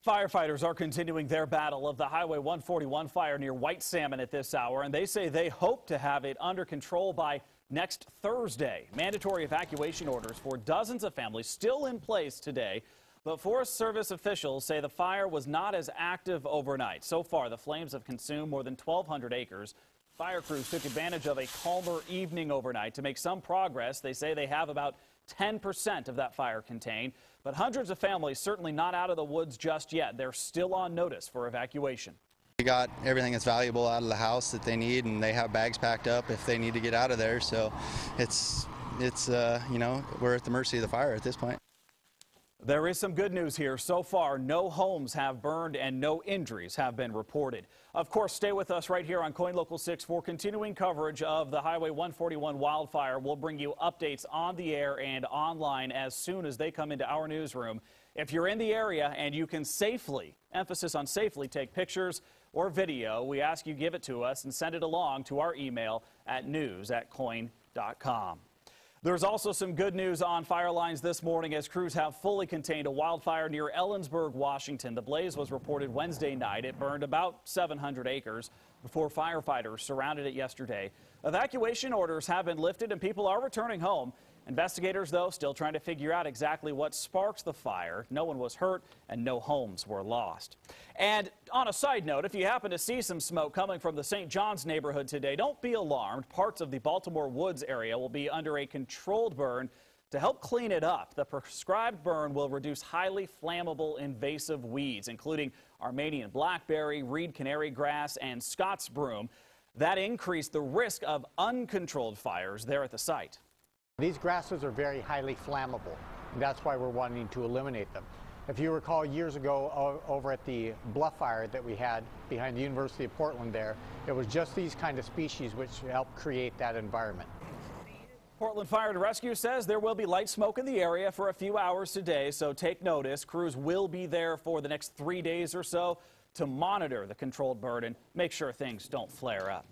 Firefighters are continuing their battle of the Highway 141 fire near White Salmon at this hour, and they say they hope to have it under control by next Thursday. Mandatory evacuation orders for dozens of families still in place today, but Forest Service officials say the fire was not as active overnight. So far, the flames have consumed more than 1,200 acres. Fire crews took advantage of a calmer evening overnight to make some progress. They say they have about 10% of that fire contained, but hundreds of families certainly not out of the woods just yet. They're still on notice for evacuation. We got everything that's valuable out of the house that they need, and they have bags packed up if they need to get out of there. So it's you know, we're at the mercy of the fire at this point. There is some good news here. So far, no homes have burned and no injuries have been reported. Of course, stay with us right here on KOIN Local 6 for continuing coverage of the Highway 141 wildfire. We'll bring you updates on the air and online as soon as they come into our newsroom. If you're in the area and you can safely, emphasis on safely, take pictures or video, we ask you give it to us and send it along to our email at news@koin.com. There's also some good news on fire lines this morning as crews have fully contained a wildfire near Ellensburg, Washington. The blaze was reported Wednesday night. It burned about 700 acres before firefighters surrounded it yesterday. Evacuation orders have been lifted and people are returning home. Investigators, though, still trying to figure out exactly what sparked the fire. No one was hurt and no homes were lost. And on a side note, if you happen to see some smoke coming from the St. John's neighborhood today, don't be alarmed. Parts of the Baltimore Woods area will be under a controlled burn to help clean it up. The prescribed burn will reduce highly flammable invasive weeds, including Armenian blackberry, reed canary grass, and Scots broom. That increased the risk of uncontrolled fires there at the site. These grasses are very highly flammable, and that's why we're wanting to eliminate them. If you recall years ago over at the bluff fire that we had behind the University of Portland there, it was just these kind of species which helped create that environment. Portland Fire and Rescue says there will be light smoke in the area for a few hours today, so take notice. Crews will be there for the next 3 days or so to monitor the controlled burn and make sure things don't flare up.